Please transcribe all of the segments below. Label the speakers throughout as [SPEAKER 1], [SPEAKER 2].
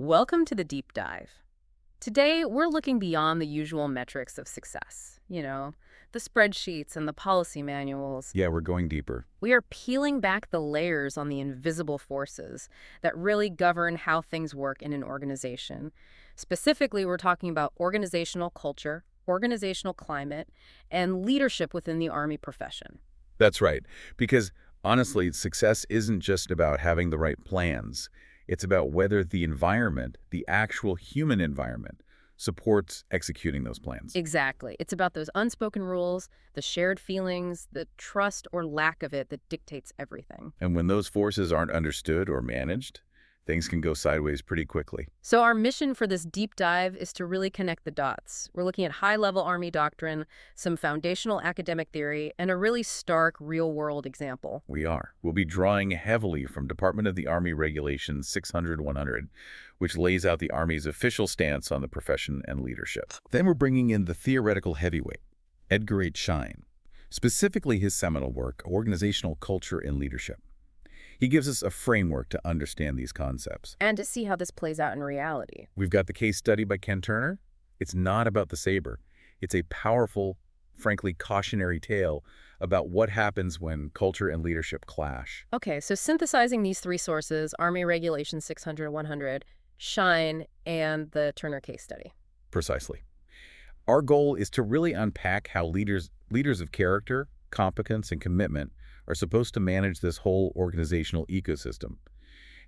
[SPEAKER 1] Welcome to the deep dive. Today, we're looking beyond the usual metrics of success. The spreadsheets and the policy manuals.
[SPEAKER 2] Yeah, we're going deeper.
[SPEAKER 1] We are peeling back the layers on the invisible forces that really govern how things work in an organization. Specifically, we're talking about organizational culture, organizational climate, and leadership within the Army profession.
[SPEAKER 2] That's right. Because honestly, success isn't just about having the right plans. It's about whether the environment, the actual human environment, supports executing those plans.
[SPEAKER 1] Exactly. It's about those unspoken rules, the shared feelings, the trust or lack of it that dictates everything.
[SPEAKER 2] And when those forces aren't understood or managed, things can go sideways pretty quickly.
[SPEAKER 1] So our mission for this deep dive is to really connect the dots. We're looking at high-level Army doctrine, some foundational academic theory, and a really stark real-world example.
[SPEAKER 2] We'll be drawing heavily from Department of the Army Regulations 600-100, which lays out the Army's official stance on the profession and leadership. Then we're bringing in the theoretical heavyweight, Edgar H. Schein, specifically his seminal work, Organizational Culture and Leadership. He gives us a framework to understand these concepts.
[SPEAKER 1] And to see how this plays out in reality.
[SPEAKER 2] We've got the case study by Ken Turner. It's not about the saber. It's a powerful, frankly cautionary tale about what happens when culture and leadership clash.
[SPEAKER 1] Okay, so synthesizing these three sources, Army Regulations 600-100, Schein, and the Turner case study.
[SPEAKER 2] Precisely. Our goal is to really unpack how leaders of character, competence, and commitment are supposed to manage this whole organizational ecosystem.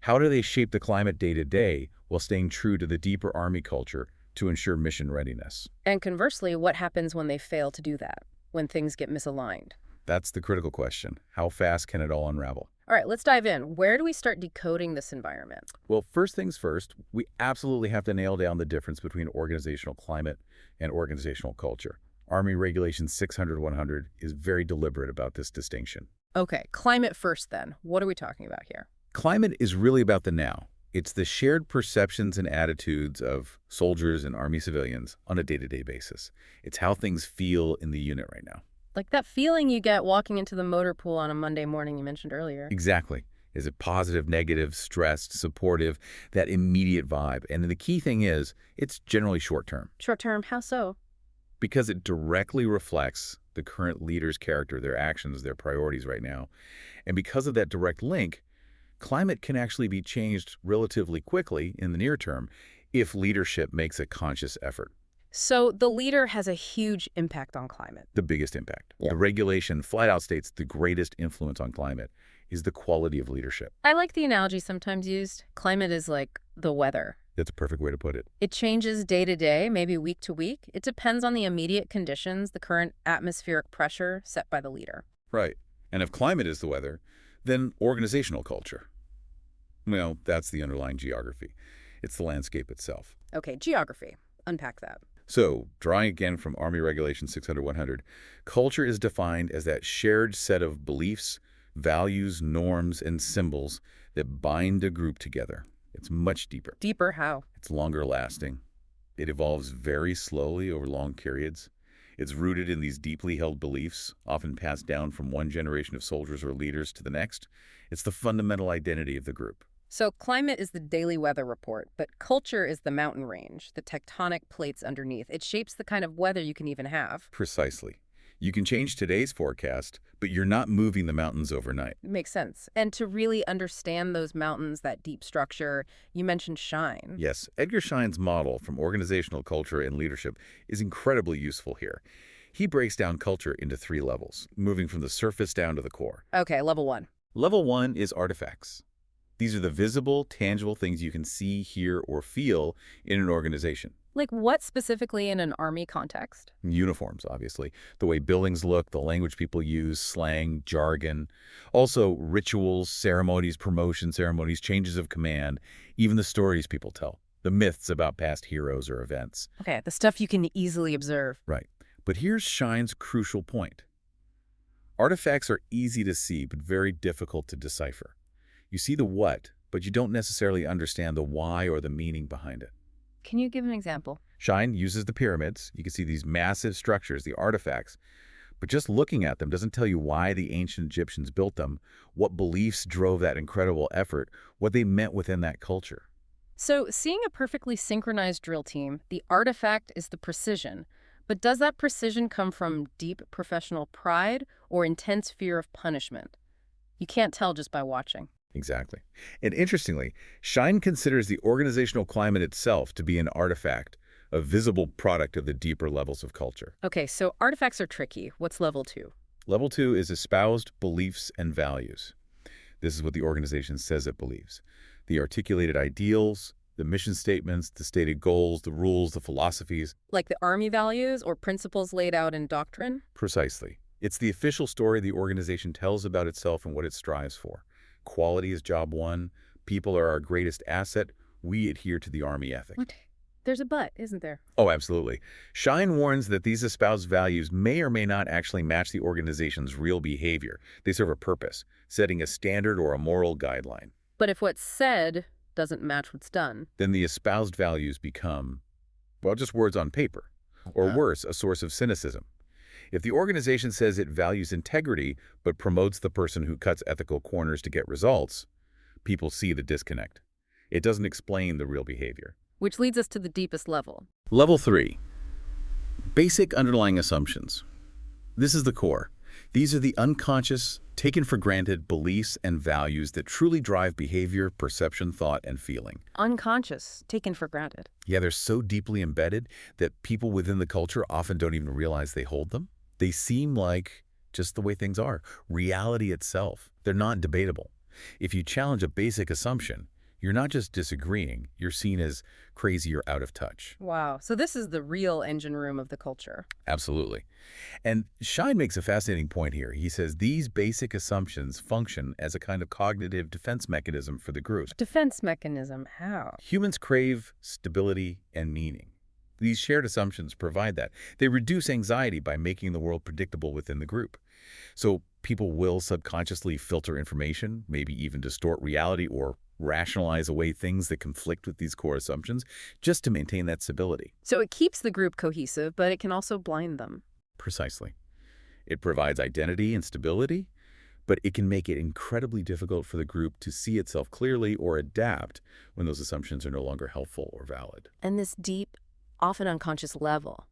[SPEAKER 2] How do they shape the climate day to day while staying true to the deeper Army culture to ensure mission readiness?
[SPEAKER 1] And conversely, what happens when they fail to do that, when things get misaligned?
[SPEAKER 2] That's the critical question. How fast can it all unravel?
[SPEAKER 1] All right, let's dive in. Where do we start decoding this environment?
[SPEAKER 2] Well, first things first, we absolutely have to nail down the difference between organizational climate and organizational culture. Army Regulation 600-100 is very deliberate about this distinction.
[SPEAKER 1] Okay, climate first then. What are we talking about here?
[SPEAKER 2] Climate is really about the now. It's the shared perceptions and attitudes of soldiers and Army civilians on a day-to-day basis. It's how things feel in the unit right now.
[SPEAKER 1] Like that feeling you get walking into the motor pool on a Monday morning you mentioned earlier.
[SPEAKER 2] Exactly. Is it positive, negative, stressed, supportive, that immediate vibe? And the key thing is, it's generally short-term.
[SPEAKER 1] Short-term, how so?
[SPEAKER 2] Because it directly reflects the current leader's character, their actions, their priorities right now. And because of that direct link, climate can actually be changed relatively quickly in the near term if leadership makes a conscious effort.
[SPEAKER 1] So the leader has a huge impact on climate.
[SPEAKER 2] The biggest impact.
[SPEAKER 1] Yeah.
[SPEAKER 2] The regulation flat out states the greatest influence on climate is the quality of leadership.
[SPEAKER 1] I like the analogy sometimes used. Climate is like the weather.
[SPEAKER 2] That's a perfect way to put it.
[SPEAKER 1] It changes day to day, maybe week to week. It depends on the immediate conditions, the current atmospheric pressure set by the leader.
[SPEAKER 2] Right. And if climate is the weather, then organizational culture. Well, that's the underlying geography. It's the landscape itself.
[SPEAKER 1] Okay, geography. Unpack that.
[SPEAKER 2] So, drawing again from Army Regulation 600-100, culture is defined as that shared set of beliefs, values, norms, and symbols that bind a group together. It's much deeper.
[SPEAKER 1] Deeper how?
[SPEAKER 2] It's longer lasting. It evolves very slowly over long periods. It's rooted in these deeply held beliefs, often passed down from one generation of soldiers or leaders to the next. It's the fundamental identity of the group.
[SPEAKER 1] So climate is the daily weather report, but culture is the mountain range, the tectonic plates underneath. It shapes the kind of weather you can even have.
[SPEAKER 2] Precisely. You can change today's forecast, but you're not moving the mountains overnight.
[SPEAKER 1] It makes sense. And to really understand those mountains, that deep structure, you mentioned Schein.
[SPEAKER 2] Yes, Edgar Schein's model from organizational culture and leadership is incredibly useful here. He breaks down culture into 3 levels, moving from the surface down to the core.
[SPEAKER 1] Okay, level 1.
[SPEAKER 2] Level 1 is artifacts. These are the visible, tangible things you can see, hear, or feel in an organization.
[SPEAKER 1] Like what specifically in an Army context?
[SPEAKER 2] Uniforms, obviously. The way buildings look, the language people use, slang, jargon. Also, rituals, ceremonies, promotion ceremonies, changes of command, even the stories people tell, the myths about past heroes or events.
[SPEAKER 1] Okay, the stuff you can easily observe.
[SPEAKER 2] Right. But here's Schein's crucial point. Artifacts are easy to see, but very difficult to decipher. You see the what, but you don't necessarily understand the why or the meaning behind it.
[SPEAKER 1] Can you give an example?
[SPEAKER 2] Schein uses the pyramids. You can see these massive structures, the artifacts, but just looking at them doesn't tell you why the ancient Egyptians built them, what beliefs drove that incredible effort, what they meant within that culture.
[SPEAKER 1] So, seeing a perfectly synchronized drill team, the artifact is the precision. But does that precision come from deep professional pride or intense fear of punishment? You can't tell just by watching.
[SPEAKER 2] Exactly. And interestingly, Schein considers the organizational climate itself to be an artifact, a visible product of the deeper levels of culture.
[SPEAKER 1] Okay, so artifacts are tricky. What's level two?
[SPEAKER 2] Level 2 is espoused beliefs and values. This is what the organization says it believes. The articulated ideals, the mission statements, the stated goals, the rules, the philosophies.
[SPEAKER 1] Like the Army values or principles laid out in doctrine?
[SPEAKER 2] Precisely. It's the official story the organization tells about itself and what it strives for. Quality is job one. People are our greatest asset. We adhere to the Army ethic.
[SPEAKER 1] What? There's a but, isn't there?
[SPEAKER 2] Oh, absolutely. Schein warns that these espoused values may or may not actually match the organization's real behavior. They serve a purpose, setting a standard or a moral guideline.
[SPEAKER 1] But if what's said doesn't match what's done.
[SPEAKER 2] Then the espoused values become, well, just words on paper, or worse, a source of cynicism. If the organization says it values integrity but promotes the person who cuts ethical corners to get results, people see the disconnect. It doesn't explain the real behavior.
[SPEAKER 1] Which leads us to the deepest level.
[SPEAKER 2] Level 3. Basic underlying assumptions. This is the core. These are the unconscious, taken for granted beliefs and values that truly drive behavior, perception, thought, and feeling.
[SPEAKER 1] Unconscious, taken for granted.
[SPEAKER 2] Yeah, they're so deeply embedded that people within the culture often don't even realize they hold them. They seem like just the way things are. Reality itself. They're not debatable. If you challenge a basic assumption, you're not just disagreeing, you're seen as crazy or out of touch.
[SPEAKER 1] Wow. So this is the real engine room of the culture.
[SPEAKER 2] Absolutely. And Schein makes a fascinating point here. He says these basic assumptions function as a kind of cognitive defense mechanism for the group.
[SPEAKER 1] Defense mechanism, how?
[SPEAKER 2] Humans crave stability and meaning. These shared assumptions provide that. They reduce anxiety by making the world predictable within the group. So people will subconsciously filter information, maybe even distort reality or rationalize away things that conflict with these core assumptions just to maintain that stability.
[SPEAKER 1] So it keeps the group cohesive, but it can also blind them.
[SPEAKER 2] Precisely. It provides identity and stability, but it can make it incredibly difficult for the group to see itself clearly or adapt when those assumptions are no longer helpful or valid.
[SPEAKER 1] And this deep, often unconscious level,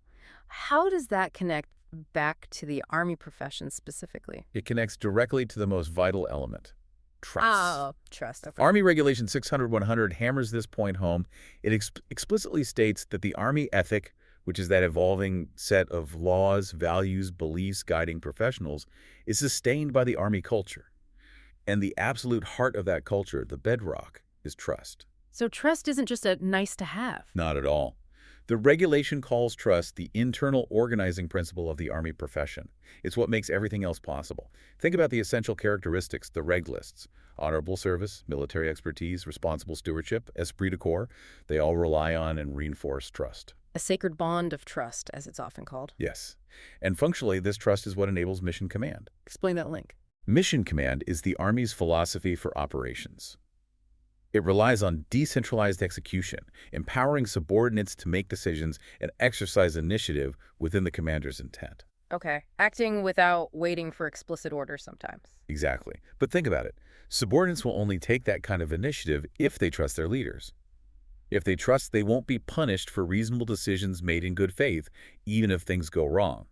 [SPEAKER 1] how does that connect back to the Army profession specifically?
[SPEAKER 2] It connects directly to the most vital element, trust.
[SPEAKER 1] Oh, trust. Okay.
[SPEAKER 2] Army Regulation 600-100 hammers this point home. It explicitly states that the Army ethic, which is that evolving set of laws, values, beliefs guiding professionals, is sustained by the Army culture. And the absolute heart of that culture, the bedrock, is trust.
[SPEAKER 1] So trust isn't just a nice to have.
[SPEAKER 2] Not at all. The regulation calls trust the internal organizing principle of the Army profession. It's what makes everything else possible. Think about the essential characteristics, the reg lists. Honorable service, military expertise, responsible stewardship, esprit de corps. They all rely on and reinforce trust.
[SPEAKER 1] A sacred bond of trust, as it's often called.
[SPEAKER 2] Yes. And functionally, this trust is what enables mission command.
[SPEAKER 1] Explain that link.
[SPEAKER 2] Mission command is the Army's philosophy for operations. It relies on decentralized execution, empowering subordinates to make decisions and exercise initiative within the commander's intent.
[SPEAKER 1] Okay. Acting without waiting for explicit orders sometimes.
[SPEAKER 2] Exactly. But think about it. Subordinates will only take that kind of initiative if they trust their leaders. If they trust they won't be punished for reasonable decisions made in good faith, even if things go wrong.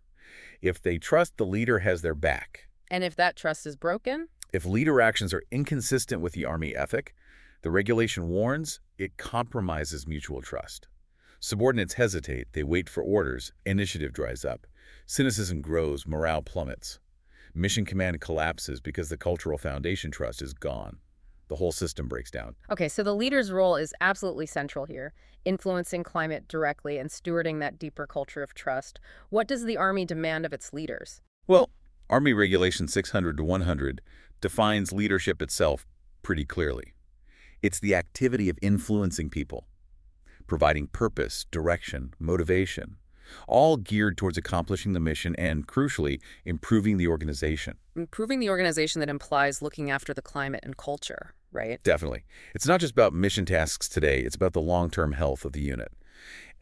[SPEAKER 2] If they trust the leader has their back.
[SPEAKER 1] And if that trust is broken?
[SPEAKER 2] If leader actions are inconsistent with the Army ethic, the regulation warns it compromises mutual trust. Subordinates hesitate, they wait for orders, initiative dries up. Cynicism grows, morale plummets. Mission command collapses because the cultural foundation trust is gone. The whole system breaks down.
[SPEAKER 1] Okay, so the leader's role is absolutely central here, influencing climate directly and stewarding that deeper culture of trust. What does the Army demand of its leaders?
[SPEAKER 2] Well, Army Regulation 600-100 defines leadership itself pretty clearly. It's the activity of influencing people, providing purpose, direction, motivation, all geared towards accomplishing the mission and, crucially, improving the organization.
[SPEAKER 1] Improving the organization that implies looking after the climate and culture, right?
[SPEAKER 2] Definitely. It's not just about mission tasks today, it's about the long-term health of the unit.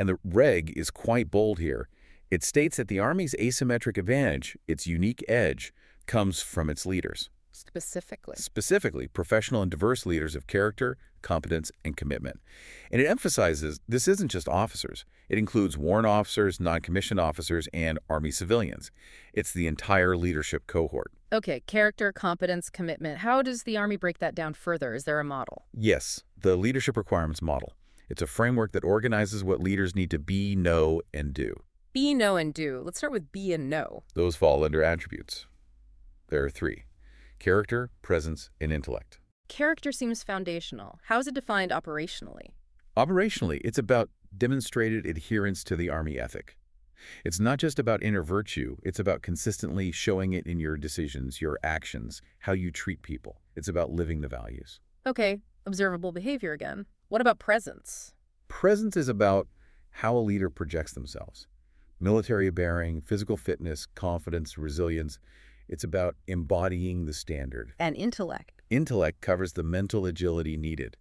[SPEAKER 2] And the reg is quite bold here. It states that the Army's asymmetric advantage, its unique edge, comes from its leaders.
[SPEAKER 1] Specifically.
[SPEAKER 2] Specifically, professional and diverse leaders of character, competence, and commitment. And it emphasizes this isn't just officers. It includes warrant officers, non-commissioned officers, and Army civilians. It's the entire leadership cohort.
[SPEAKER 1] Okay, character, competence, commitment. How does the Army break that down further? Is there a model?
[SPEAKER 2] Yes, the leadership requirements model. It's a framework that organizes what leaders need to be, know, and do.
[SPEAKER 1] Be, know, and do. Let's start with be and know.
[SPEAKER 2] Those fall under attributes. There are three: character, presence, and intellect.
[SPEAKER 1] Character seems foundational. How is it defined operationally?
[SPEAKER 2] Operationally, it's about demonstrated adherence to the Army ethic. It's not just about inner virtue, it's about consistently showing it in your decisions, your actions, how you treat people. It's about living the values.
[SPEAKER 1] Okay, observable behavior again. What about presence?
[SPEAKER 2] Presence is about how a leader projects themselves. Military bearing, physical fitness, confidence, resilience. It's about embodying the standard.
[SPEAKER 1] And intellect.
[SPEAKER 2] Intellect covers the mental agility needed.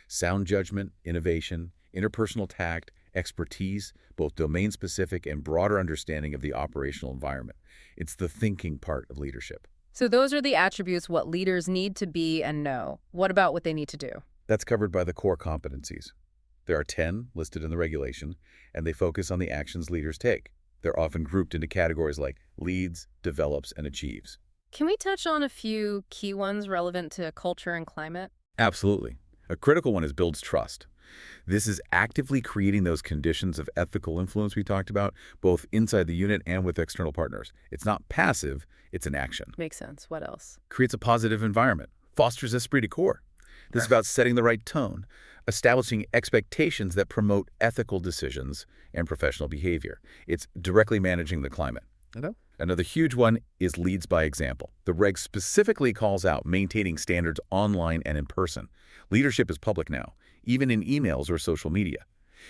[SPEAKER 2] Sound judgment, innovation, interpersonal tact, expertise, both domain-specific and broader understanding of the operational environment. It's the thinking part of leadership.
[SPEAKER 1] So those are the attributes what leaders need to be and know. What about what they need to do?
[SPEAKER 2] That's covered by the core competencies. There are 10 listed in the regulation, and they focus on the actions leaders take. They're often grouped into categories like leads, develops, and achieves.
[SPEAKER 1] Can we touch on a few key ones relevant to culture and climate?
[SPEAKER 2] Absolutely. A critical one is builds trust. This is actively creating those conditions of ethical influence we talked about, both inside the unit and with external partners. It's not passive, it's an action.
[SPEAKER 1] Makes sense. What else?
[SPEAKER 2] Creates a positive environment, fosters esprit de corps. This is about setting the right tone, establishing expectations that promote ethical decisions and professional behavior. It's directly managing the climate.
[SPEAKER 1] Okay.
[SPEAKER 2] Another huge one is leads by example. The reg specifically calls out maintaining standards online and in person. Leadership is public now, even in emails or social media.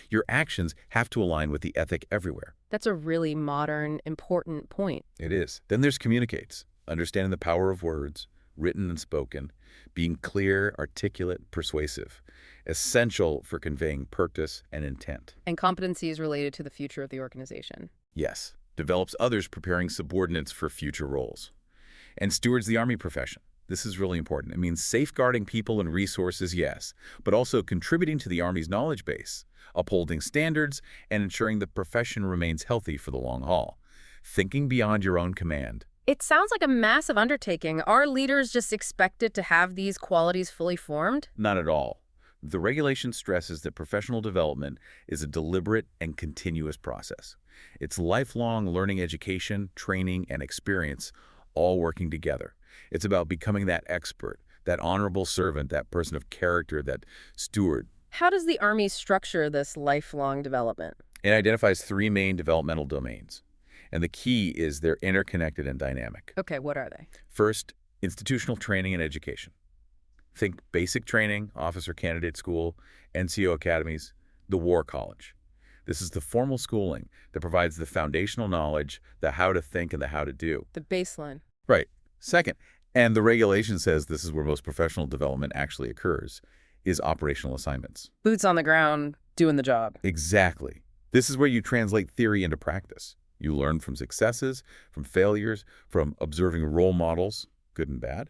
[SPEAKER 2] Your actions have to align with the ethic everywhere.
[SPEAKER 1] That's a really modern, important point.
[SPEAKER 2] It is. Then there's communicates, understanding the power of words, written and spoken, being clear, articulate, persuasive, essential for conveying purpose and intent.
[SPEAKER 1] And competencies related to the future of the organization.
[SPEAKER 2] Yes. Develops others preparing subordinates for future roles. And stewards the Army profession. This is really important. It means safeguarding people and resources, yes, but also contributing to the Army's knowledge base, upholding standards, and ensuring the profession remains healthy for the long haul. Thinking beyond your own command.
[SPEAKER 1] It sounds like a massive undertaking. Are leaders just expected to have these qualities fully formed?
[SPEAKER 2] Not at all. The regulation stresses that professional development is a deliberate and continuous process. It's lifelong learning, education, training, and experience all working together. It's about becoming that expert, that honorable servant, that person of character, that steward.
[SPEAKER 1] How does the Army structure this lifelong development?
[SPEAKER 2] It identifies three main developmental domains, and the key is they're interconnected and dynamic.
[SPEAKER 1] Okay, what are they?
[SPEAKER 2] First, institutional training and education. Think basic training, officer candidate school, NCO academies, the War College. This is the formal schooling that provides the foundational knowledge, the how to think and the how to do.
[SPEAKER 1] The baseline.
[SPEAKER 2] Right. Second, and the regulation says this is where most professional development actually occurs, is operational assignments.
[SPEAKER 1] Boots on the ground, doing the job.
[SPEAKER 2] Exactly. This is where you translate theory into practice. You learn from successes, from failures, from observing role models, good and bad.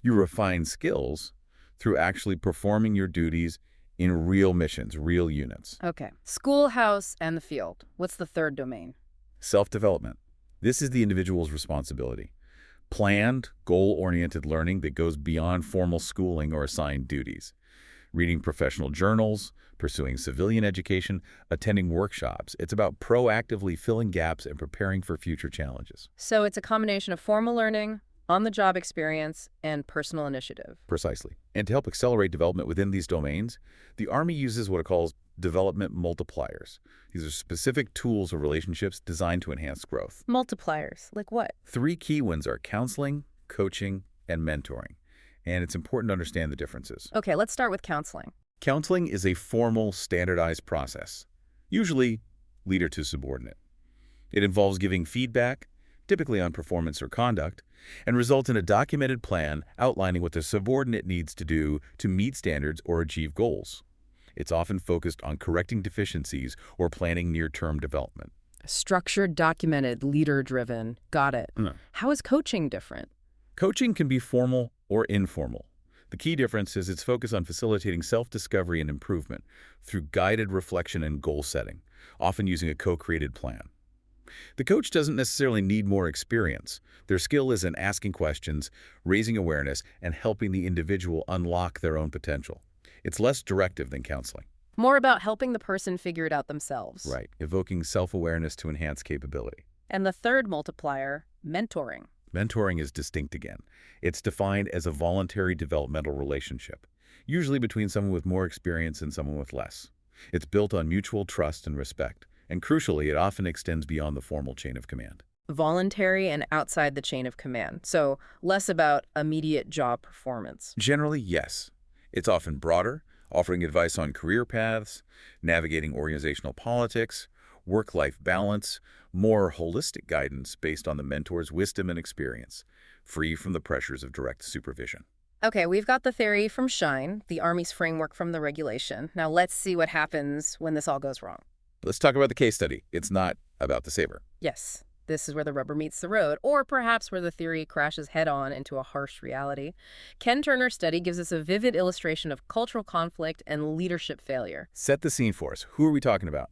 [SPEAKER 2] You refine skills through actually performing your duties in real missions, real units.
[SPEAKER 1] Okay. Schoolhouse and the field. What's the third domain?
[SPEAKER 2] Self-development. This is the individual's responsibility. Planned, goal-oriented learning that goes beyond formal schooling or assigned duties. Reading professional journals, pursuing civilian education, attending workshops. It's about proactively filling gaps and preparing for future challenges.
[SPEAKER 1] So it's a combination of formal learning, on-the-job experience, and personal initiative.
[SPEAKER 2] Precisely. And to help accelerate development within these domains, the Army uses what it calls development multipliers. These are specific tools or relationships designed to enhance growth.
[SPEAKER 1] Multipliers, like what?
[SPEAKER 2] Three key ones are counseling, coaching, and mentoring. And it's important to understand the differences.
[SPEAKER 1] Okay, let's start with counseling.
[SPEAKER 2] Counseling is a formal, standardized process, usually leader to subordinate. It involves giving feedback, typically on performance or conduct, and results in a documented plan outlining what the subordinate needs to do to meet standards or achieve goals. It's often focused on correcting deficiencies or planning near-term development.
[SPEAKER 1] Structured, documented, leader-driven. Got it. How is coaching different?
[SPEAKER 2] Coaching can be formal or informal. The key difference is its focus on facilitating self-discovery and improvement through guided reflection and goal setting, often using a co-created plan. The coach doesn't necessarily need more experience. Their skill is in asking questions, raising awareness, and helping the individual unlock their own potential. It's less directive than counseling.
[SPEAKER 1] More about helping the person figure it out themselves.
[SPEAKER 2] Right, evoking self-awareness to enhance capability.
[SPEAKER 1] And the third multiplier, mentoring.
[SPEAKER 2] Mentoring is distinct again. It's defined as a voluntary developmental relationship, usually between someone with more experience and someone with less. It's built on mutual trust and respect, and crucially, it often extends beyond the formal chain of command.
[SPEAKER 1] Voluntary and outside the chain of command, so less about immediate job performance.
[SPEAKER 2] Generally, yes. It's often broader, offering advice on career paths, navigating organizational politics, work-life balance, more holistic guidance based on the mentor's wisdom and experience, free from the pressures of direct supervision.
[SPEAKER 1] Okay, we've got the theory from Shine, the Army's framework from the regulation. Now let's see what happens when this all goes wrong.
[SPEAKER 2] Let's talk about the case study. It's not about the saber.
[SPEAKER 1] Yes, this is where the rubber meets the road, or perhaps where the theory crashes head-on into a harsh reality. Ken Turner's study gives us a vivid illustration of cultural conflict and leadership failure.
[SPEAKER 2] Set the scene for us. Who are we talking about?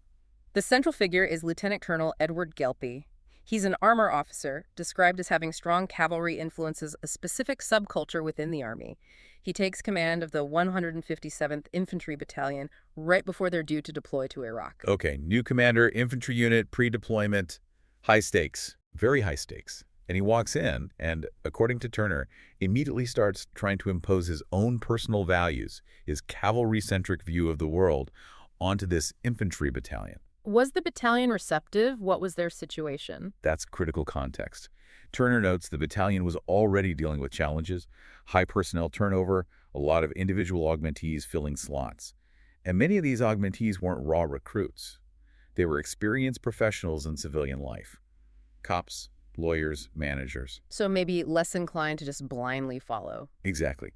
[SPEAKER 1] The central figure is Lieutenant Colonel Edward Gelpy. He's an armor officer, described as having strong cavalry influences a specific subculture within the Army. He takes command of the 157th Infantry Battalion right before they're due to deploy to Iraq.
[SPEAKER 2] Okay, new commander, infantry unit, pre-deployment, high stakes, very high stakes. And he walks in and, according to Turner, immediately starts trying to impose his own personal values, his cavalry-centric view of the world, onto this infantry battalion.
[SPEAKER 1] Was the battalion receptive? What was their situation?
[SPEAKER 2] That's critical context. Turner notes the battalion was already dealing with challenges, high personnel turnover, a lot of individual augmentees filling slots. And many of these augmentees weren't raw recruits. They were experienced professionals in civilian life. Cops, lawyers, managers.
[SPEAKER 1] So maybe less inclined to just blindly follow.
[SPEAKER 2] Exactly.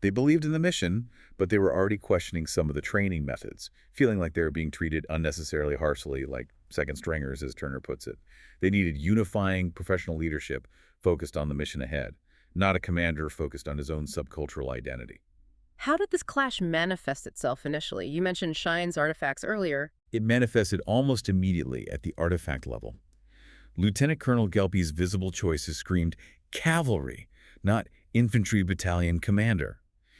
[SPEAKER 2] They believed in the mission, but they were already questioning some of the training methods, feeling like they were being treated unnecessarily harshly, like second stringers, as Turner puts it. They needed unifying professional leadership focused on the mission ahead, not a commander focused on his own subcultural identity.
[SPEAKER 1] How did this clash manifest itself initially? You mentioned Shine's artifacts earlier.
[SPEAKER 2] It manifested almost immediately at the artifact level. Lieutenant Colonel Gelpy's visible choices screamed cavalry, not infantry battalion commander.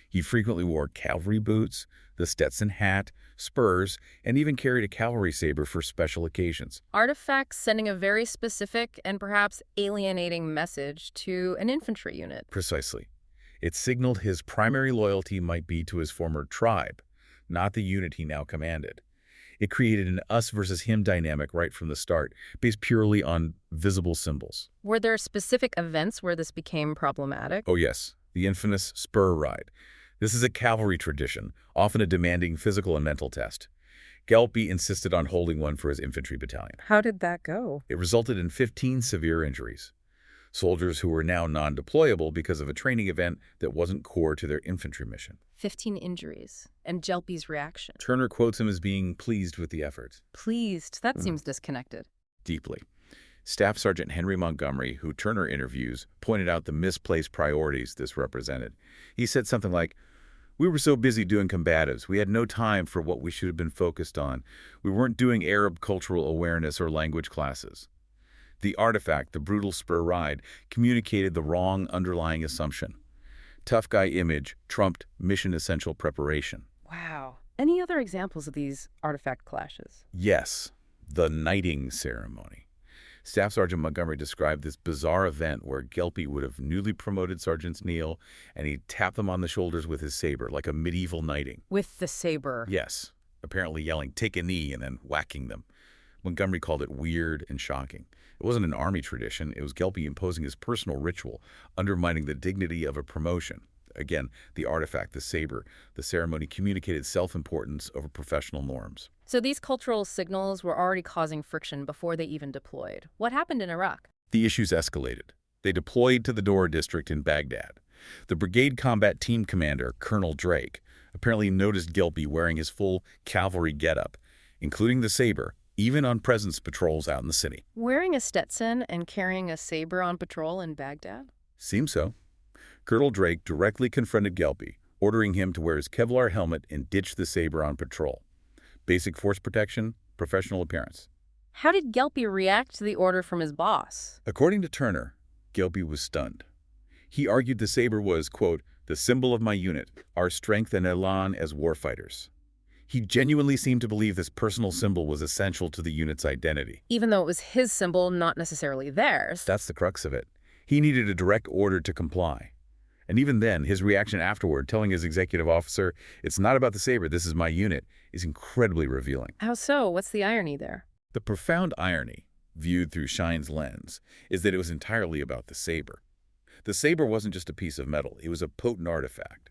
[SPEAKER 2] He frequently wore cavalry boots, the Stetson hat, spurs, and even carried a cavalry saber for special occasions.
[SPEAKER 1] Artifacts sending a very specific and perhaps alienating message to an infantry unit.
[SPEAKER 2] Precisely. It signaled his primary loyalty might be to his former tribe, not the unit he now commanded. It created an us versus him dynamic right from the start, based purely on visible symbols.
[SPEAKER 1] Were there specific events where this became problematic?
[SPEAKER 2] Oh yes, the infamous spur ride. This is a cavalry tradition, often a demanding physical and mental test. Gelpy insisted on holding one for his infantry battalion.
[SPEAKER 1] How did that go?
[SPEAKER 2] It resulted in 15 severe injuries. Soldiers who were now non-deployable because of a training event that wasn't core to their infantry mission.
[SPEAKER 1] 15 injuries. And Gelpy's reaction?
[SPEAKER 2] Turner quotes him as being pleased with the effort.
[SPEAKER 1] Pleased? That seems disconnected.
[SPEAKER 2] Deeply. Staff Sergeant Henry Montgomery, who Turner interviews, pointed out the misplaced priorities this represented. He said something like, "We were so busy doing combatives, we had no time for what we should have been focused on. We weren't doing Arab cultural awareness or language classes." The artifact, the brutal spur ride, communicated the wrong underlying assumption. Tough guy image trumped mission essential preparation.
[SPEAKER 1] Wow. Any other examples of these artifact clashes?
[SPEAKER 2] Yes, the knighting ceremony. Staff Sergeant Montgomery described this bizarre event where Gelpy would have newly promoted Sergeants kneel, and he'd tap them on the shoulders with his saber, like a medieval knighting.
[SPEAKER 1] With the saber?
[SPEAKER 2] Yes, apparently yelling, "Take a knee," and then whacking them. Montgomery called it weird and shocking. It wasn't an army tradition. It was Gelpy imposing his personal ritual, undermining the dignity of a promotion. Again, the artifact, the saber, the ceremony communicated self-importance over professional norms.
[SPEAKER 1] So these cultural signals were already causing friction before they even deployed. What happened in Iraq?
[SPEAKER 2] The issues escalated. They deployed to the Dora district in Baghdad. The brigade combat team commander, Colonel Drake, apparently noticed Gelpy wearing his full cavalry getup, including the saber, even on presence patrols out in the city.
[SPEAKER 1] Wearing a Stetson and carrying a saber on patrol in Baghdad?
[SPEAKER 2] Seems so. Colonel Drake directly confronted Gelpi, ordering him to wear his Kevlar helmet and ditch the saber on patrol. Basic force protection, professional appearance.
[SPEAKER 1] How did Gelpi react to the order from his boss?
[SPEAKER 2] According to Turner, Gelpi was stunned. He argued the saber was, quote, the symbol of my unit, our strength and elan as warfighters. He genuinely seemed to believe this personal symbol was essential to the unit's identity.
[SPEAKER 1] Even though it was his symbol, not necessarily theirs.
[SPEAKER 2] That's the crux of it. He needed a direct order to comply. And even then, his reaction afterward, telling his executive officer, it's not about the saber, this is my unit, is incredibly revealing.
[SPEAKER 1] How so? What's the irony there?
[SPEAKER 2] The profound irony, viewed through Shine's lens, is that it was entirely about the saber. The saber wasn't just a piece of metal, it was a potent artifact.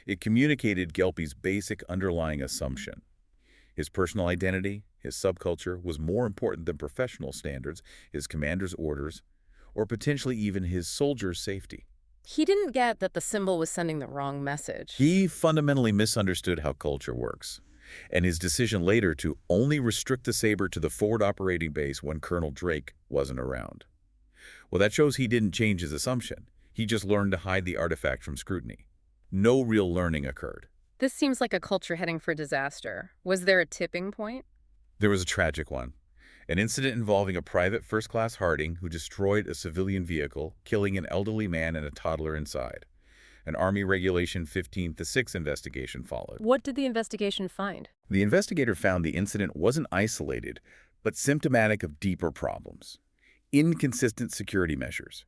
[SPEAKER 2] It communicated Gelpi's basic underlying assumption. His personal identity, his subculture, was more important than professional standards, his commander's orders, or potentially even his soldiers' safety.
[SPEAKER 1] He didn't get that the symbol was sending the wrong message.
[SPEAKER 2] He fundamentally misunderstood how culture works, and his decision later to only restrict the saber to the forward operating base when Colonel Drake wasn't around. Well, that shows he didn't change his assumption. He just learned to hide the artifact from scrutiny. No real learning occurred.
[SPEAKER 1] This seems like a culture heading for disaster. Was there a tipping point?
[SPEAKER 2] There was a tragic one. An incident involving a private first-class Harding who destroyed a civilian vehicle, killing an elderly man and a toddler inside. An Army Regulation 15-6 investigation followed.
[SPEAKER 1] What did the investigation find?
[SPEAKER 2] The investigator found the incident wasn't isolated, but symptomatic of deeper problems. Inconsistent security measures,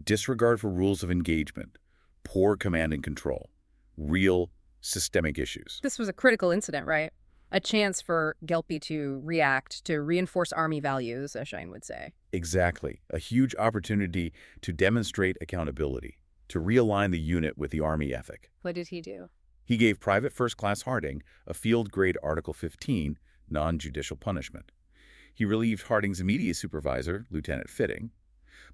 [SPEAKER 2] disregard for rules of engagement, poor command and control, real systemic issues.
[SPEAKER 1] This was a critical incident, right? A chance for Gelpi to react, to reinforce Army values, as Shine would say.
[SPEAKER 2] Exactly. A huge opportunity to demonstrate accountability, to realign the unit with the Army ethic.
[SPEAKER 1] What did he do?
[SPEAKER 2] He gave Private First Class Harding a field-grade Article 15 non-judicial punishment. He relieved Harding's immediate supervisor, Lieutenant Fitting,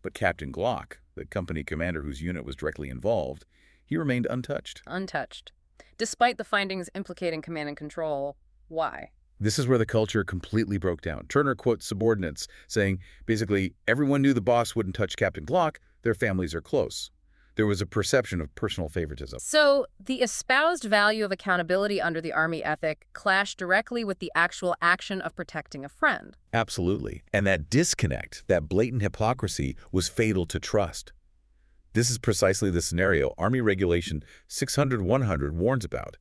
[SPEAKER 2] but Captain Glock, the company commander whose unit was directly involved, he remained untouched.
[SPEAKER 1] Untouched. Despite the findings implicating command and control, why?
[SPEAKER 2] This is where the culture completely broke down. Turner quotes subordinates saying, basically, everyone knew the boss wouldn't touch Captain Glock, their families are close. There was a perception of personal favoritism.
[SPEAKER 1] So the espoused value of accountability under the Army ethic clashed directly with the actual action of protecting a friend.
[SPEAKER 2] Absolutely. And that disconnect, that blatant hypocrisy, was fatal to trust. This is precisely the scenario Army Regulation 600-100 warns about.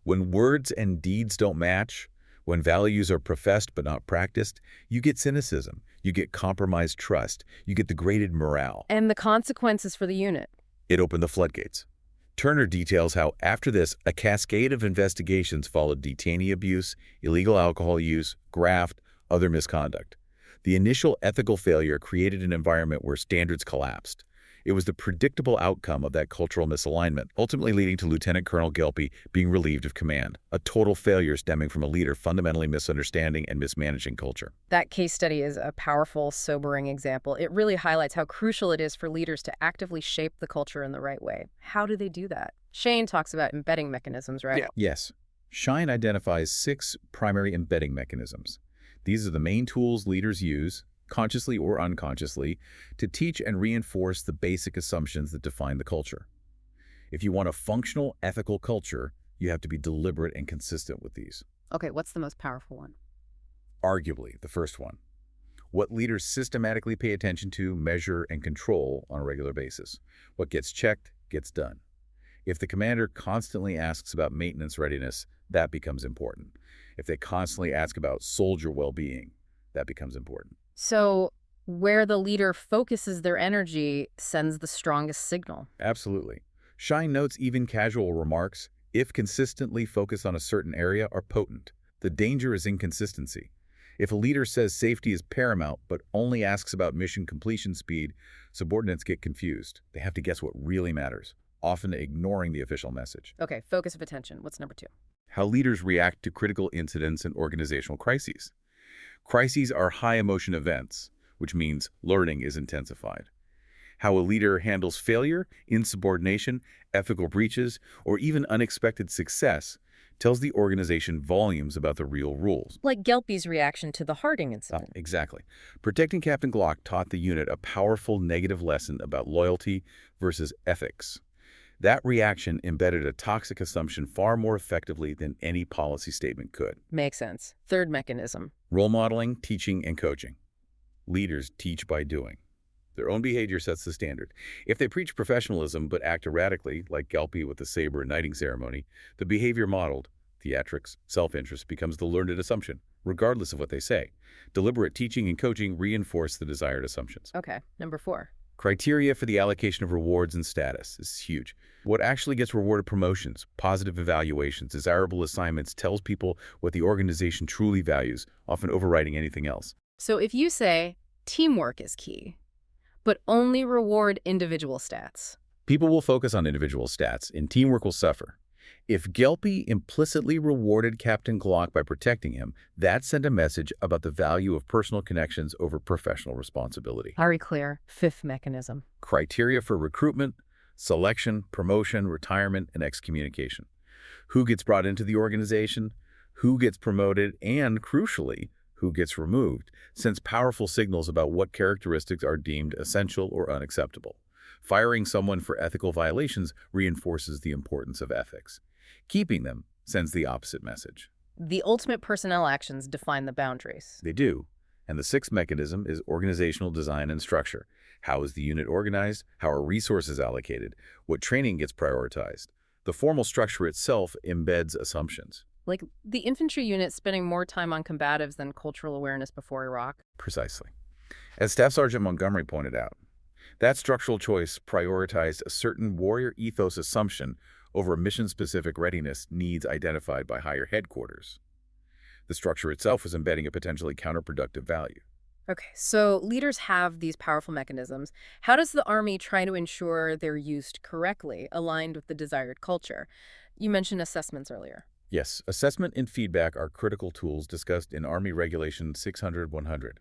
[SPEAKER 2] When words and deeds don't match, when values are professed but not practiced, you get cynicism, you get compromised trust, you get degraded morale.
[SPEAKER 1] And the consequences for the unit.
[SPEAKER 2] It opened the floodgates. Turner details how, after this, a cascade of investigations followed: detainee abuse, illegal alcohol use, graft, other misconduct. The initial ethical failure created an environment where standards collapsed. It was the predictable outcome of that cultural misalignment, ultimately leading to Lieutenant Colonel Gelpi being relieved of command, a total failure stemming from a leader fundamentally misunderstanding and mismanaging culture.
[SPEAKER 1] That case study is a powerful, sobering example. It really highlights how crucial it is for leaders to actively shape the culture in the right way. How do they do that? Shane talks about embedding mechanisms, right?
[SPEAKER 3] Yeah.
[SPEAKER 2] Yes. Shine identifies 6 primary embedding mechanisms. These are the main tools leaders use, consciously or unconsciously, to teach and reinforce the basic assumptions that define the culture. If you want a functional, ethical culture, you have to be deliberate and consistent with these.
[SPEAKER 1] Okay, what's the most powerful one?
[SPEAKER 2] Arguably, the first one. What leaders systematically pay attention to, measure, and control on a regular basis. What gets checked, gets done. If the commander constantly asks about maintenance readiness, that becomes important. If they constantly ask about soldier well-being, that becomes important.
[SPEAKER 1] So where the leader focuses their energy sends the strongest signal.
[SPEAKER 2] Absolutely. Shine notes even casual remarks, if consistently focused on a certain area, are potent. The danger is inconsistency. If a leader says safety is paramount but only asks about mission completion speed, subordinates get confused. They have to guess what really matters, often ignoring the official message.
[SPEAKER 1] Okay, focus of attention. What's number 2?
[SPEAKER 2] How leaders react to critical incidents and organizational crises. Crises are high-emotion events, which means learning is intensified. How a leader handles failure, insubordination, ethical breaches, or even unexpected success tells the organization volumes about the real rules.
[SPEAKER 1] Like Gelpi's reaction to the Harding incident.
[SPEAKER 2] Exactly. Protecting Captain Glock taught the unit a powerful negative lesson about loyalty versus ethics. That reaction embedded a toxic assumption far more effectively than any policy statement could.
[SPEAKER 1] Makes sense. Third mechanism.
[SPEAKER 2] Role modeling, teaching, and coaching. Leaders teach by doing. Their own behavior sets the standard. If they preach professionalism but act erratically, like Gelpi with the saber and knighting ceremony, the behavior modeled, theatrics, self-interest, becomes the learned assumption, regardless of what they say. Deliberate teaching and coaching reinforce the desired assumptions.
[SPEAKER 1] Okay, number 4.
[SPEAKER 2] Criteria for the allocation of rewards and status. This is huge. What actually gets rewarded: promotions, positive evaluations, desirable assignments, tells people what the organization truly values, often overriding anything else.
[SPEAKER 1] So if you say teamwork is key, but only reward individual stats.
[SPEAKER 2] People will focus on individual stats, and teamwork will suffer. If Gelpi implicitly rewarded Captain Glock by protecting him, that sent a message about the value of personal connections over professional responsibility.
[SPEAKER 1] Very clear. Fifth mechanism.
[SPEAKER 2] Criteria for recruitment, selection, promotion, retirement, and excommunication. Who gets brought into the organization, who gets promoted, and, crucially, who gets removed, sends powerful signals about what characteristics are deemed essential or unacceptable. Firing someone for ethical violations reinforces the importance of ethics. Keeping them sends the opposite message.
[SPEAKER 1] The ultimate personnel actions define the boundaries.
[SPEAKER 2] They do. And the sixth mechanism is organizational design and structure. How is the unit organized? How are resources allocated? What training gets prioritized? The formal structure itself embeds assumptions.
[SPEAKER 1] Like the infantry unit spending more time on combatives than cultural awareness before Iraq.
[SPEAKER 2] Precisely. As Staff Sergeant Montgomery pointed out, that structural choice prioritized a certain warrior ethos assumption over a mission-specific readiness needs identified by higher headquarters. The structure itself was embedding a potentially counterproductive value.
[SPEAKER 1] Okay, so leaders have these powerful mechanisms. How does the Army try to ensure they're used correctly, aligned with the desired culture? You mentioned assessments earlier.
[SPEAKER 2] Yes, assessment and feedback are critical tools discussed in Army Regulation 600-100.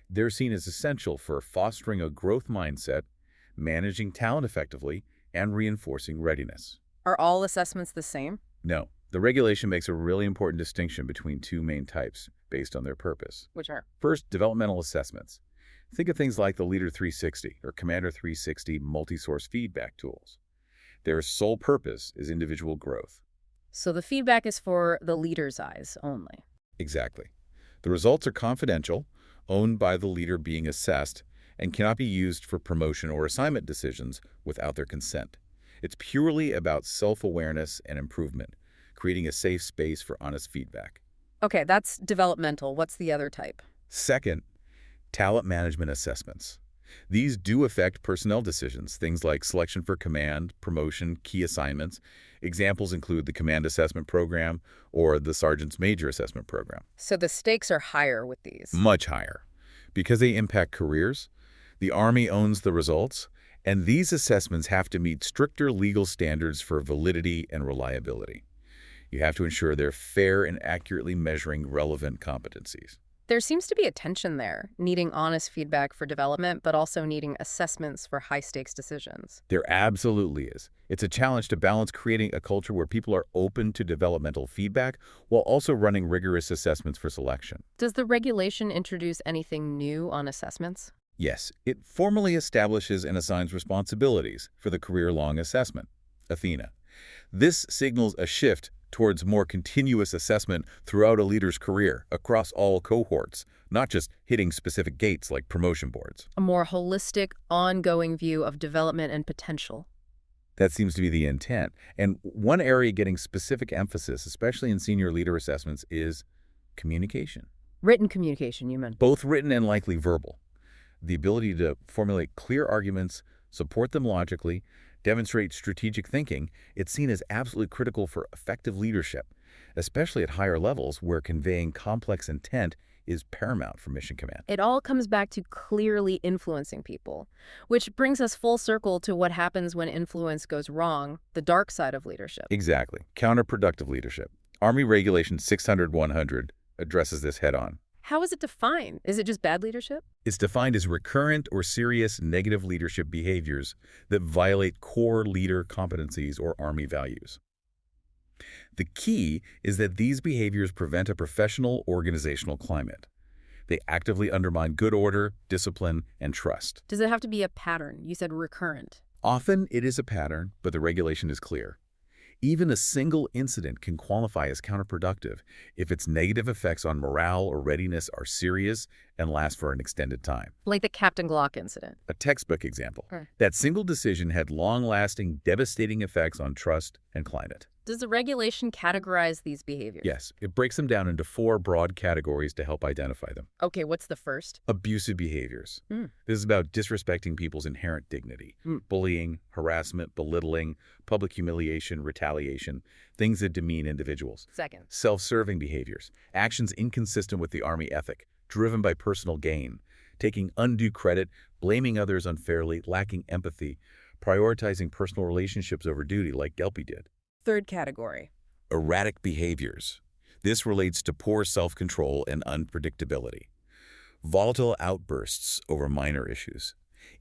[SPEAKER 2] They're seen as essential for fostering a growth mindset, managing talent effectively, and reinforcing readiness.
[SPEAKER 1] Are all assessments the same?
[SPEAKER 2] No, the regulation makes a really important distinction between two main types based on their purpose.
[SPEAKER 1] Which are?
[SPEAKER 2] First, developmental assessments. Think of things like the Leader 360 or Commander 360 multi-source feedback tools. Their sole purpose is individual growth.
[SPEAKER 1] So the feedback is for the leader's eyes only.
[SPEAKER 2] Exactly. The results are confidential, owned by the leader being assessed, and cannot be used for promotion or assignment decisions without their consent. It's purely about self-awareness and improvement, creating a safe space for honest feedback.
[SPEAKER 1] Okay, that's developmental. What's the other type?
[SPEAKER 2] Second, talent management assessments. These do affect personnel decisions, things like selection for command, promotion, key assignments. Examples include the Command Assessment Program or the Sergeant's Major Assessment Program.
[SPEAKER 1] So the stakes are higher with these.
[SPEAKER 2] Much higher. Because they impact careers, the Army owns the results, and these assessments have to meet stricter legal standards for validity and reliability. You have to ensure they're fair and accurately measuring relevant competencies.
[SPEAKER 1] There seems to be a tension there, needing honest feedback for development, but also needing assessments for high-stakes decisions.
[SPEAKER 2] There absolutely is. It's a challenge to balance creating a culture where people are open to developmental feedback while also running rigorous assessments for selection.
[SPEAKER 1] Does the regulation introduce anything new on assessments?
[SPEAKER 2] Yes, it formally establishes and assigns responsibilities for the career-long assessment, Athena. This signals a shift towards more continuous assessment throughout a leader's career across all cohorts, not just hitting specific gates like promotion boards.
[SPEAKER 1] A more holistic, ongoing view of development and potential.
[SPEAKER 2] That seems to be the intent. And one area getting specific emphasis, especially in senior leader assessments, is communication.
[SPEAKER 1] Written communication, you meant.
[SPEAKER 2] Both written and likely verbal. The ability to formulate clear arguments, support them logically, demonstrate strategic thinking, it's seen as absolutely critical for effective leadership, especially at higher levels where conveying complex intent is paramount for mission command.
[SPEAKER 1] It all comes back to clearly influencing people, which brings us full circle to what happens when influence goes wrong, the dark side of leadership.
[SPEAKER 2] Exactly. Counterproductive leadership. Army Regulation 600-100 addresses this head-on.
[SPEAKER 1] How is it defined? Is it just bad leadership?
[SPEAKER 2] It's defined as recurrent or serious negative leadership behaviors that violate core leader competencies or Army values. The key is that these behaviors prevent a professional organizational climate. They actively undermine good order, discipline, and trust.
[SPEAKER 1] Does it have to be a pattern? You said recurrent.
[SPEAKER 2] Often it is a pattern, but the regulation is clear. Even a single incident can qualify as counterproductive if its negative effects on morale or readiness are serious and last for an extended time.
[SPEAKER 1] Like the Captain Glock incident.
[SPEAKER 2] A textbook example.
[SPEAKER 1] Mm.
[SPEAKER 2] That single decision had long-lasting, devastating effects on trust and climate.
[SPEAKER 1] Does the regulation categorize these behaviors?
[SPEAKER 2] Yes, it breaks them down into 4 broad categories to help identify them.
[SPEAKER 1] Okay, what's the first?
[SPEAKER 2] Abusive behaviors.
[SPEAKER 1] Mm.
[SPEAKER 2] This is about disrespecting people's inherent dignity. Bullying, harassment, belittling, public humiliation, retaliation, things that demean individuals.
[SPEAKER 1] Second.
[SPEAKER 2] Self-serving behaviors. Actions inconsistent with the Army ethic, driven by personal gain. Taking undue credit, blaming others unfairly, lacking empathy, prioritizing personal relationships over duty like Gelpi did.
[SPEAKER 1] Third category.
[SPEAKER 2] Erratic behaviors. This relates to poor self-control and unpredictability. Volatile outbursts over minor issues.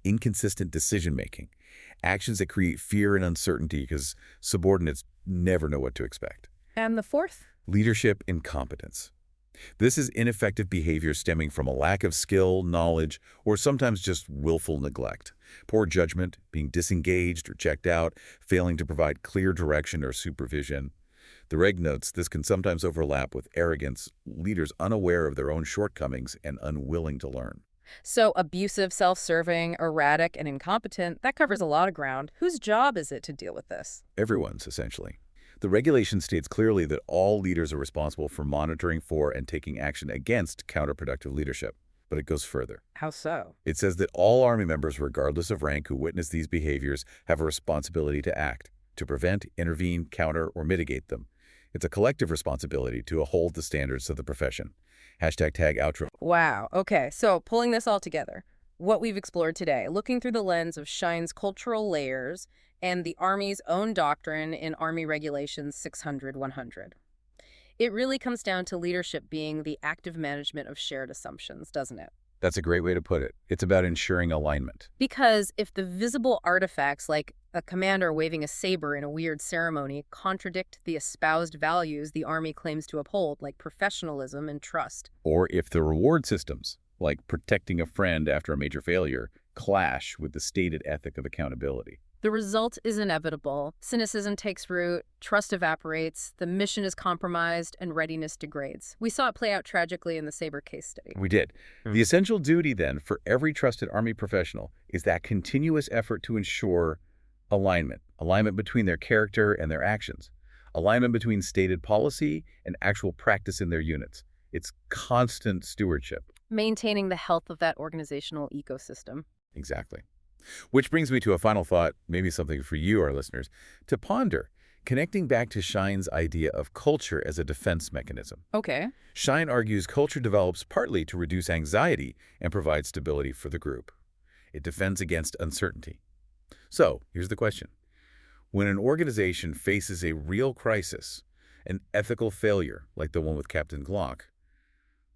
[SPEAKER 2] Inconsistent decision-making. Actions that create fear and uncertainty because subordinates never know what to expect.
[SPEAKER 1] And the fourth?
[SPEAKER 2] Leadership incompetence. This is ineffective behavior stemming from a lack of skill, knowledge, or sometimes just willful neglect. Poor judgment, being disengaged or checked out, failing to provide clear direction or supervision. The reg notes this can sometimes overlap with arrogance, leaders unaware of their own shortcomings and unwilling to learn.
[SPEAKER 1] So abusive, self-serving, erratic, and incompetent, that covers a lot of ground. Whose job is it to deal with this?
[SPEAKER 2] Everyone's, essentially. The regulation states clearly that all leaders are responsible for monitoring for and taking action against counterproductive leadership. But it goes further.
[SPEAKER 1] How so?
[SPEAKER 2] It says that all Army members, regardless of rank, who witness these behaviors have a responsibility to act, to prevent, intervene, counter, or mitigate them. It's a collective responsibility to uphold the standards of the profession. #outro.
[SPEAKER 1] Wow. Okay, so pulling this all together, what we've explored today, looking through the lens of Shine's cultural layers and the Army's own doctrine in Army Regulations 600-100. It really comes down to leadership being the active management of shared assumptions, doesn't it?
[SPEAKER 2] That's a great way to put it. It's about ensuring alignment.
[SPEAKER 1] Because if the visible artifacts, like a commander waving a saber in a weird ceremony, contradict the espoused values the Army claims to uphold, like professionalism and trust.
[SPEAKER 2] Or if the reward systems, like protecting a friend after a major failure, clash with the stated ethic of accountability.
[SPEAKER 1] The result is inevitable. Cynicism takes root, trust evaporates, the mission is compromised, and readiness degrades. We saw it play out tragically in the Sabre case study.
[SPEAKER 2] We did. The essential duty, then, for every trusted Army professional is that continuous effort to ensure alignment. Alignment between their character and their actions. Alignment between stated policy and actual practice in their units. It's constant stewardship.
[SPEAKER 1] Maintaining the health of that organizational ecosystem.
[SPEAKER 2] Exactly. Which brings me to a final thought, maybe something for you, our listeners, to ponder, connecting back to Shine's idea of culture as a defense mechanism.
[SPEAKER 1] Okay.
[SPEAKER 2] Shine argues culture develops partly to reduce anxiety and provide stability for the group. It defends against uncertainty. So, here's the question. When an organization faces a real crisis, an ethical failure like the one with Captain Glock,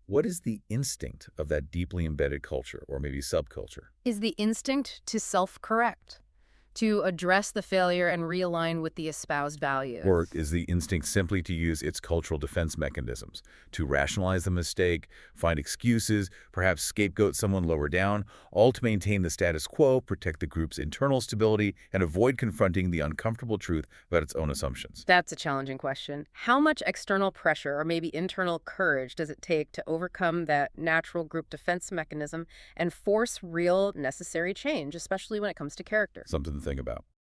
[SPEAKER 2] what is the instinct of that deeply embedded culture, or maybe subculture?
[SPEAKER 1] Is the instinct to self-correct, to address the failure and realign with the espoused values.
[SPEAKER 2] Or is the instinct simply to use its cultural defense mechanisms, to rationalize the mistake, find excuses, perhaps scapegoat someone lower down, all to maintain the status quo, protect the group's internal stability, and avoid confronting the uncomfortable truth about its own assumptions?
[SPEAKER 1] That's a challenging question. How much external pressure or maybe internal courage does it take to overcome that natural group defense mechanism and force real necessary change, especially when it comes to character?
[SPEAKER 2] Something to think about.